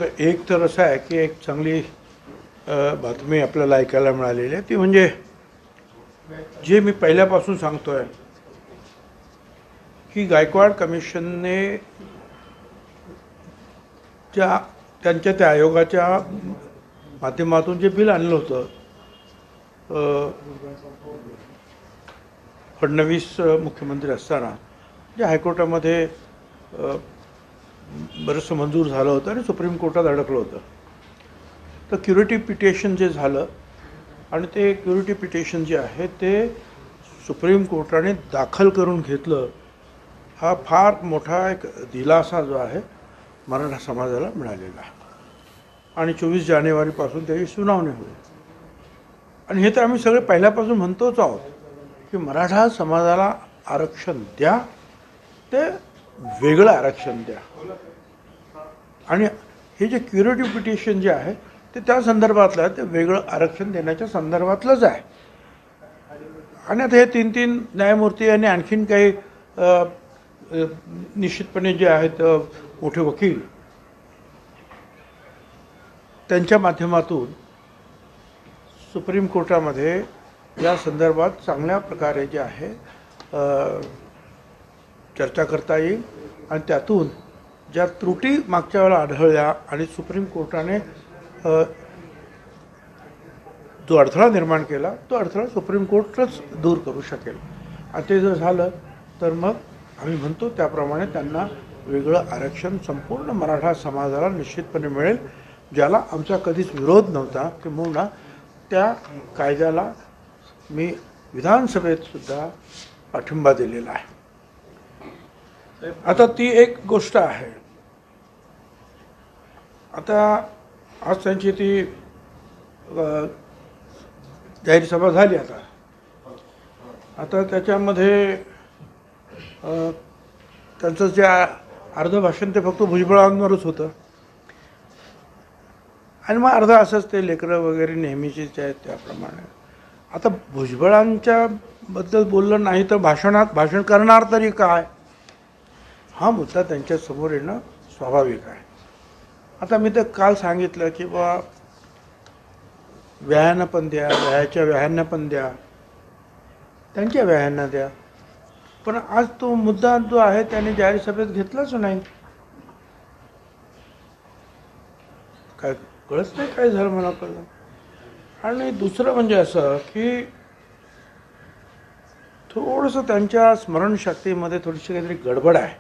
आता एक तर असं आहे की एक चांगली बातमी आपल्याला ऐकायला मिळालेली आहे, ती म्हणजे जे मी पहिल्यापासून सांगतोय की गायकवाड कमिशनने त्यांच्या त्या आयोगाच्या माध्यमातून जे बिल आणलं होतं, फडणवीस मुख्यमंत्री असताना जे हायकोर्टामध्ये बरंचसं मंजूर झालं होतं आणि सुप्रीम कोर्टात अडकलं होतं. तर क्युरेटी पिटिशन जे झालं आणि ते क्युरेटी पिटिशन जे आहे ते सुप्रीम कोर्टाने दाखल करून घेतलं, हा फार मोठा एक दिलासा जो आहे मराठा समाजाला मिळालेला आहे. आणि 24 जानेवारीपासून त्याची सुनावणी होईल. आणि हे तर आम्ही सगळे पहिल्यापासून म्हणतोच आहोत की मराठा समाजाला आरक्षण द्या, ते वेगळं आरक्षण द्या. आणि हे जे क्युरेटिव पिटिशन जे आहे ते त्या संदर्भातलं आहे, ते वेगळं आरक्षण देण्याच्या संदर्भातलंच आहे. आणि आता हे 3 न्यायमूर्ती आणि आणखीन काही निश्चितपणे जे आहेत मोठे वकील, त्यांच्या माध्यमातून सुप्रीम कोर्टामध्ये या संदर्भात चांगल्या प्रकारे जे आहे चर्चा करता येईल. आणि त्यातून ज्या त्रुटी मागच्या वेळेला आढळल्या आणि सुप्रीम कोर्टाने जो अडथळा निर्माण केला, तो अडथळा सुप्रीम कोर्टच दूर करू शकेल. आणि ते जर झालं तर मग आम्ही म्हणतो त्याप्रमाणे त्यांना वेगळं आरक्षण संपूर्ण मराठा समाजाला निश्चितपणे मिळेल, ज्याला आमचा कधीच विरोध नव्हता. किंबहुना त्या कायद्याला मी विधानसभेत सुद्धा पाठिंबा दिलेला आहे. आता ती एक गोष्ट आहे. आता आज त्यांची ती जाहीर सभा झाली. आता त्याच्यामध्ये त्यांचं जे अर्धं भाषण ते फक्त भुजबळांवरच होतं आणि मग अर्धं असंच ते लेकरं वगैरे नेहमीचीच आहेत त्याप्रमाणे. आता भुजबळांच्या बद्दल बोललं नाही तर भाषण करणार तरी काय, हा मुद्दा त्यांच्यासमोर येणं स्वाभाविक आहे. आता मी तर काल सांगितलं की बा व्यायांना पण द्या, व्यायांना पण द्या, त्यांच्या व्यायांना द्या. पण आज तो मुद्दा जो आहे त्याने जाहीर सभेत घेतलाच नाही. काय कळत नाही काय झालं मला कळलं. आणि दुसरं म्हणजे असं की थोडंसं त्यांच्या स्मरणशक्तीमध्ये थोडीशी काहीतरी गडबड आहे.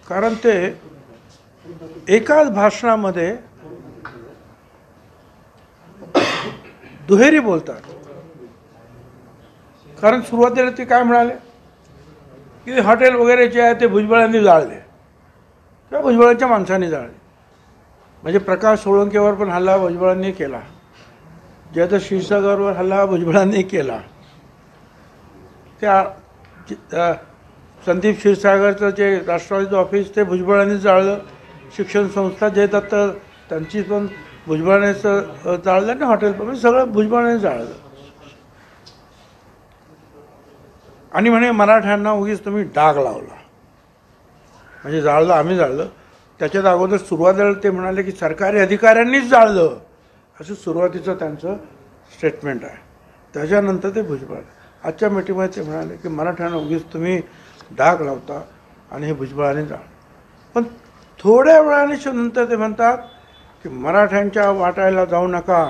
कारण ते एकाच भाषणामध्ये दुहेरी बोलतात. कारण सुरुवातीला ते काय म्हणाले की हॉटेल वगैरे जे आहे ते भुजबळांनी जाळले किंवा भुजबळांच्या माणसांनी जाळले. म्हणजे प्रकाश सोळंकेवर पण हल्ला भुजबळांनी केला, ज्याचा क्षीरसागरवर हल्ला भुजबळांनी केला, त्या संदीप क्षीरसागरचं जे राष्ट्रवादीचं ऑफिस ते भुजबळांनी जाळलं, शिक्षण संस्था जे दत्त त्यांची पण भुजबळांनीच जाळलं आणि हॉटेल पण सगळं भुजबळांनी जाळलं. आणि म्हणे मराठ्यांना उगीच तुम्ही डाग लावला, म्हणजे जाळलं आम्ही जाळलं. त्याच्यात अगोदर सुरुवातीला ते म्हणाले की सरकारी अधिकाऱ्यांनीच जाळलं, असं सुरुवातीचं त्यांचं स्टेटमेंट आहे. त्याच्यानंतर ते भुजबळ आजच्या मीटिंगमध्ये ते म्हणाले की मराठ्यांना उगीच तुम्ही डाग लावता आणि हे भुजबळाने जाळलं. पण थोड्या वेळाने नंतर ते म्हणतात की मराठ्यांच्या वाटायला जाऊ नका,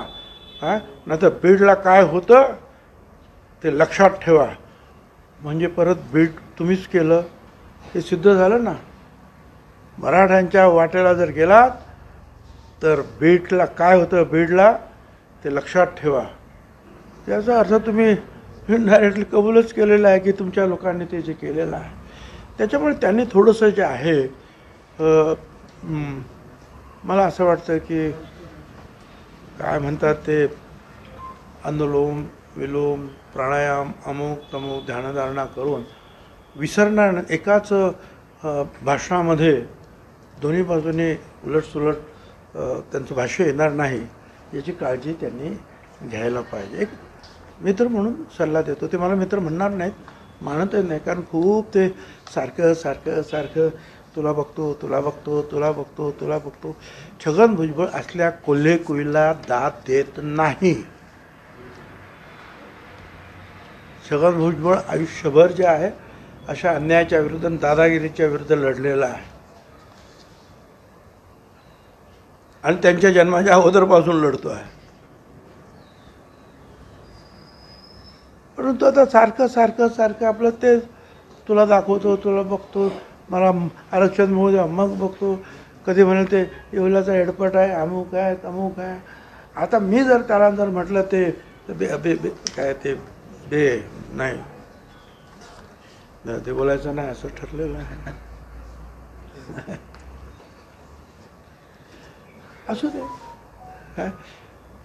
नंतर बीडला काय होतं ते लक्षात ठेवा. म्हणजे परत बीड तुम्हीच केलं हे सिद्ध झालं ना. मराठ्यांच्या वाट्याला जर गेलात तर बीडला काय होतं, बीडला ते लक्षात ठेवा. याचा अर्थ तुम्ही डायरेक्टली कबूलच केलेला आहे की तुमच्या लोकांनी ते जे केलेलं आहे. त्याच्यामुळे त्यांनी थोडंसं जे आहे मला असं वाटतं की काय म्हणतात ते अनुलोम विलोम प्राणायाम अमुक तमुक ध्यानधारणा करून विसरणार, एकाच भाषणामध्ये दोन्ही बाजूने उलटसुलट त्यांचं भाष्य येणार नाही याची काळजी त्यांनी घ्यायला पाहिजे. एक मित्र म्हणून सल्ला देतो. ते मला मित्र म्हणणार नाहीत, मानतच नाही, कारण खूप ते सारखं तुला बघतो, तुला बघतो, तुला बघतो, तुला बघतो. छगन भुजबळ असल्या कोल्हे कुईला दाद देत नाही. छगन भुजबळ आयुष्यभर जे आहे अशा अन्यायाच्या विरुद्ध आणि दादागिरीच्या विरुद्ध लढलेला आहे आणि त्यांच्या जन्माच्या अगोदरपासून लढतो आहे. परंतु आता सारखं सारखं सारखं आपलं ते तुला दाखवतो, तुला बघतो, मला आरक्षण मिळू द्या मग बघतो. कधी म्हणाल ते येवल्याचा हेडपट आहे, अमुक आहे, तमुक आहे. आता मी जर त्याला जर म्हटलं ते काय ते नाही ते बोलायचं नाही असं ठरलेलं आहे. असू दे काय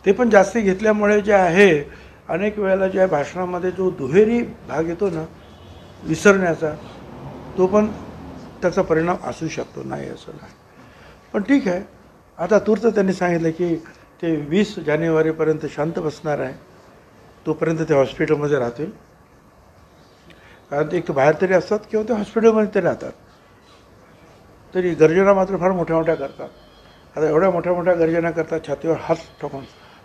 ते पण जास्ती घेतल्यामुळे जे आहे अनेक वेळेला ज्या भाषणामध्ये जो दुहेरी भाग येतो ना विसरण्याचा, तो पण त्याचा परिणाम असू शकतो, नाही असं नाही. पण ठीक आहे. आता तूर्त त्यांनी सांगितलं की ते 20 जानेवारीपर्यंत शांत बसणार आहे. तोपर्यंत ते हॉस्पिटलमध्ये राहतील. कारण ते एक बाहेर तरी असतात किंवा ते हॉस्पिटलमध्ये तरी राहतात. तरी गर्जना मात्र फार मोठ्या मोठ्या करतात. आता एवढ्या मोठ्या मोठ्या गर्जना करतात छातीवर हात ठोकून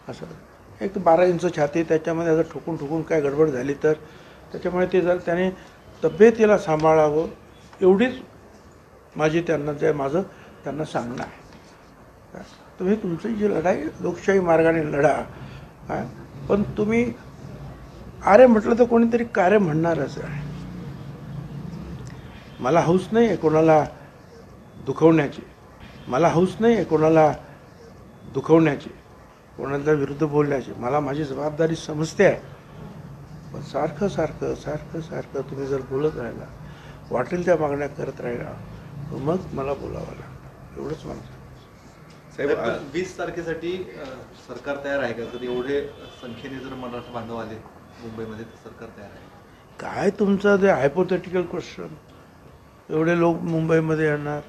असं. एक 12 इंच छाती, त्याच्यामध्ये असं ठोकून ठोकून काय गडबड झाली तर त्याच्यामुळे ते जर त्याने तब्येतीला सांभाळावं एवढीच माझं त्यांना सांगणं आहे. तुम्ही तुमची जी लढाई लोकशाही मार्गाने लढा काय, पण तुम्ही अरे म्हटलं तर कोणीतरी कार्य म्हणणारच आहे. मला हौस नाही आहे कोणाला दुखवण्याची, मला हौस नाही आहे कोणाला दुखवण्याची, कोणाच्या विरुद्ध बोलण्याची. मला माझी जबाबदारी समजते आहे. पण सारखं सारखं सारखं सारखं तुम्ही जर बोलत राहिला, वाटेल त्या मागण्या करत राहिला, मग मला बोलावं लागतं. एवढंच म्हणतो साहेब. 20 तारखेसाठी सरकार तयार आहे का? कधी एवढे संख्येने जर मराठा बांधव आले मुंबईमध्ये तर सरकार तयार आहे? काय तुमचं ते हायपोथेटिकल क्वेश्चन. एवढे लोक मुंबईमध्ये येणार.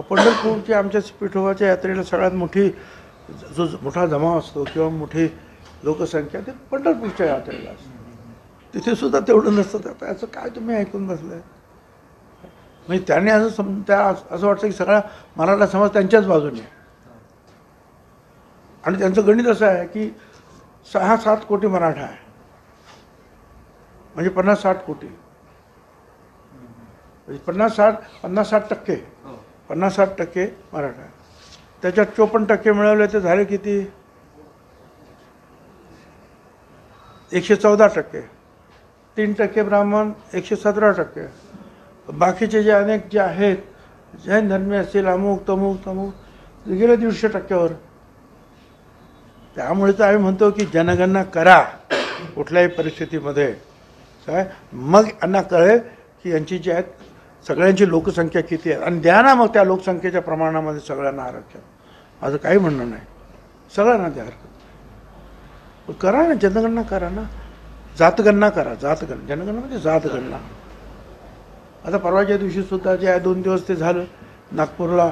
पंढरपूरच्या आमच्या पिठोबाच्या यात्रेला सगळ्यात जो मोठा जमाव असतो किंवा मोठी लोकसंख्या ते पंढरपूरच्या यात्रेला असते. तिथे सुद्धा तेवढं नसतं. आता याचं काय तुम्ही ऐकून बसलाय? म्हणजे त्याने असं वाटतं की सगळा मराठा समाज त्यांच्याच बाजूने आहे. आणि त्यांचं गणित असं आहे की 6-7 कोटी मराठा आहे, म्हणजे 50-60 कोटी, म्हणजे 50-60% 50-60% मराठा आहे. त्याच्यात 54% मिळवले तर झाले किती? 114%. 3% ब्राह्मण, 117%. बाकीचे जे अनेक जे आहेत जैन धर्मी असतील, अमुक तमुक गेले 150%वर. त्यामुळे तर आम्ही म्हणतो की जनगणना करा कुठल्याही परिस्थितीमध्ये काय, मग यांना कळेल की यांची जी आहेत सगळ्यांची लोकसंख्या किती आहे आणि द्या ना मग त्या लोकसंख्येच्या प्रमाणामध्ये सगळ्यांना आरक्षण. माझं काही म्हणणं नाही, सगळ्यांना द्या हरकत. करा ना, जनगणना करा ना, जातगणना करा. जनगणना म्हणजे जातगणना. आता परवाच्या दिवशी सुद्धा जे आहे 2 दिवस ते झालं नागपूरला,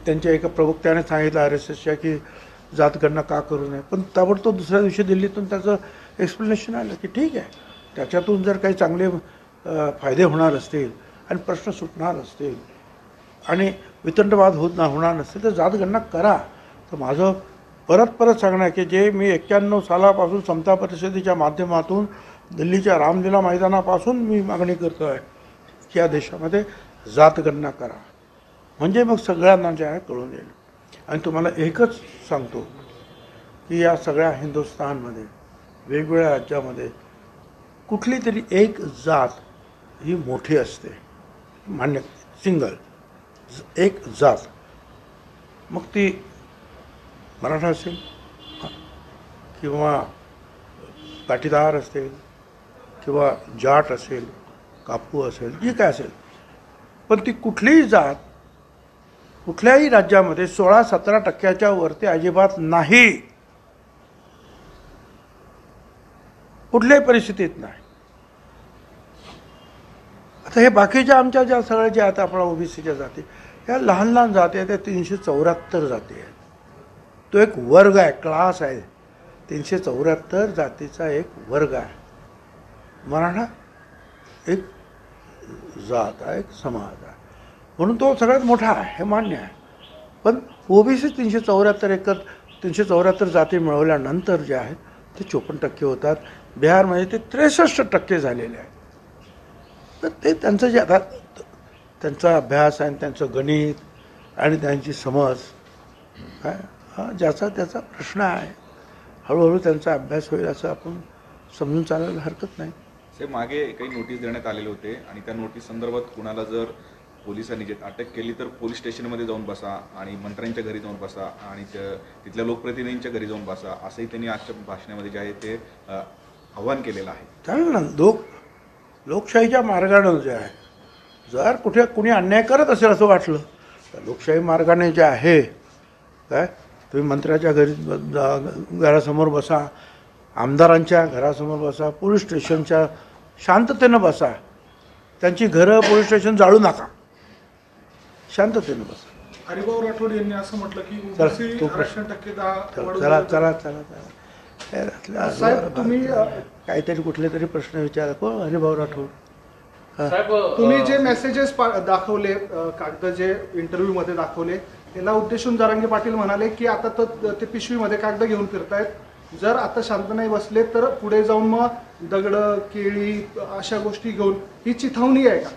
त्यांच्या एका प्रवक्त्याने सांगितलं RSSच्या की जातगणना का करू नये. पण ताबडतोब दुसऱ्या दिवशी दिल्लीतून त्याचं एक्सप्लेनेशन आलं की ठीक आहे, त्याच्यातून जर काही चांगले फायदे होणार असतील आणि प्रश्न सुटणार असतील आणि वितंडवाद होणार नसतील तर जातगणना करा. तर माझं परत सांगणं आहे की जे मी 91 सालापासून समता परिषदेच्या माध्यमातून दिल्लीच्या रामलीला मैदानापासून मी मागणी करतो आहे की या देशामध्ये जातगणना करा, म्हणजे मग सगळ्यांना जे आहे कळून येईल. आणि तुम्हाला एकच सांगतो की या सगळ्या हिंदुस्थानमध्ये वेगवेगळ्या राज्यामध्ये कुठली तरी एक जात ही मोठी असते, मान्य, सिंगल एक जात. मग ती मराठा असेल किंवा पाटीदार असेल किंवा जाट असेल, कापू असेल, जी काय असेल, पण ती कुठलीही जात कुठल्याही राज्यामध्ये 16-17% वरती अजिबात नाही, कुठल्याही परिस्थितीत नाही. आता हे बाकीच्या आमच्या ज्या सगळ्या ज्या आता आपल्या ओबीसीच्या जाती, ह्या लहान लहान जाती आहेत, त्या 374 जाती आहेत. तो एक वर्ग आहे, क्लास आहे. 374 जातीचा एक वर्ग आहे. मराठा एक जात आहे, एक समाज आहे, म्हणून तो सगळ्यात मोठा आहे, हे मान्य आहे. पण ओबीसी 374 जाती मिळवल्यानंतर जे आहेत ते 54% होतात. बिहारमध्ये ते 63% झालेले आहेत. तर ते त्यांचं जे आता त्यांचा अभ्यास आणि त्यांचं गणित आणि त्यांची समज काय हा ज्याचा त्याचा प्रश्न आहे. हळूहळू त्यांचा अभ्यास होईल असं आपण समजून चालायला हरकत नाही. साहेब, मागे काही नोटीस देण्यात आलेले होते आणि त्या नोटीस संदर्भात कुणाला जर पोलिसांनी जे अटक केली तर पोलीस स्टेशनमध्ये जाऊन बसा आणि मंत्र्यांच्या घरी जाऊन बसा आणि तिथल्या लोकप्रतिनिधींच्या घरी जाऊन बसा, असंही त्यांनी आजच्या भाषणामध्ये जे आहे ते आव्हान केलेलं आहे. चालेल ना, लोकशाहीच्या मार्गानं जे आहे, जर कुठे कुणी अन्याय करत असेल असं वाटलं तर लोकशाही मार्गाने जे आहे काय तुम्ही मंत्र्याच्या घरासमोर बसा, आमदारांच्या घरासमोर बसा, पोलीस स्टेशनच्या शांततेनं बसा. त्यांची घरं पोलीस स्टेशन जाळू नका, शांततेनं बसा. हरिभाऊ राठोड यांनी असं म्हटलं की चला, ओबीसी तो आरक्षण चला साहेब, तुम्ही काहीतरी कुठले तरी प्रश्न विचारा. कोण हरिभाऊ राठोड? तुम्ही जे मेसेजेस दाखवले, कागद जे इंटरव्ह्यू मध्ये दाखवले, त्याला उद्देशून जरांगे पाटील म्हणाले की आता तर ते पिशवीमध्ये कागद घेऊन फिरतायत, जर आता शांत नाही बसले तर पुढे जाऊन मग दगड केळी अशा गोष्टी घेऊन ही चिथावणी आहे का?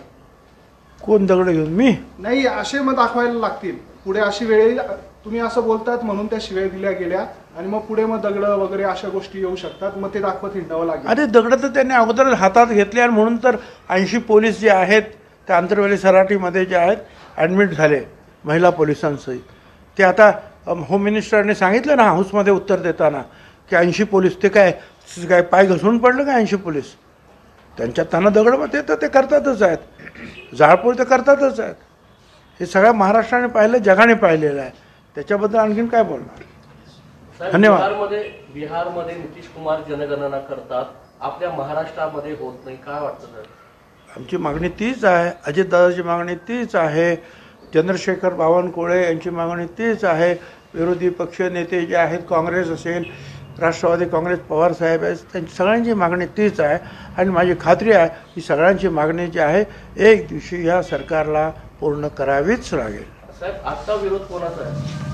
कोण दगड घेऊन? मी नाही, असे मग दाखवायला लागतील पुढे. अशी वेळ तुम्ही असं बोलतात म्हणून त्या शिव्या दिल्या गेल्या आणि मग पुढे मग दगड वगैरे अशा गोष्टी येऊ शकतात, मग ते दाखवत हिंडावं लागेल. अरे दगड तर त्यांनी अगोदर हातात घेतले आणि म्हणून तर 80 पोलीस जे आहेत त्या आंतरवेली सराटीमध्ये जे आहेत ॲडमिट झाले महिला पोलिसांसहित. ते आता होम मिनिस्टरने सांगितलं ना हाऊसमध्ये उत्तर देताना की 80 पोलीस ते काय पाय घसरून पडलं का 80 पोलीस? त्यांच्या त्यांना दगड मग ते करतातच आहेत, जाळपोळ ते करतातच आहेत. हे सगळ्या महाराष्ट्राने पाहिलं, जगाने पाहिलेलं आहे. त्याच्याबद्दल आणखीन काय बोलणार? धन्यवाद. बिहारमध्ये नितीश कुमार जनगणना करतात, आपल्या महाराष्ट्रामध्ये होत नाही, काय वाटतं सर? आमची मागणी तीच आहे, अजितदादाची मागणी तीच आहे, चंद्रशेखर बावनकुळे यांची मागणी तीच आहे, विरोधी पक्ष नेते जे आहेत काँग्रेस असेल, राष्ट्रवादी काँग्रेस, पवारसाहेब आहेत, त्यांची सगळ्यांची मागणी तीच आहे. आणि माझी खात्री आहे की सगळ्यांची मागणी जी आहे एक दिवशी या सरकारला पूर्ण करावीच लागेल. साहेब, आजचा विरोध कोणाचा आहे?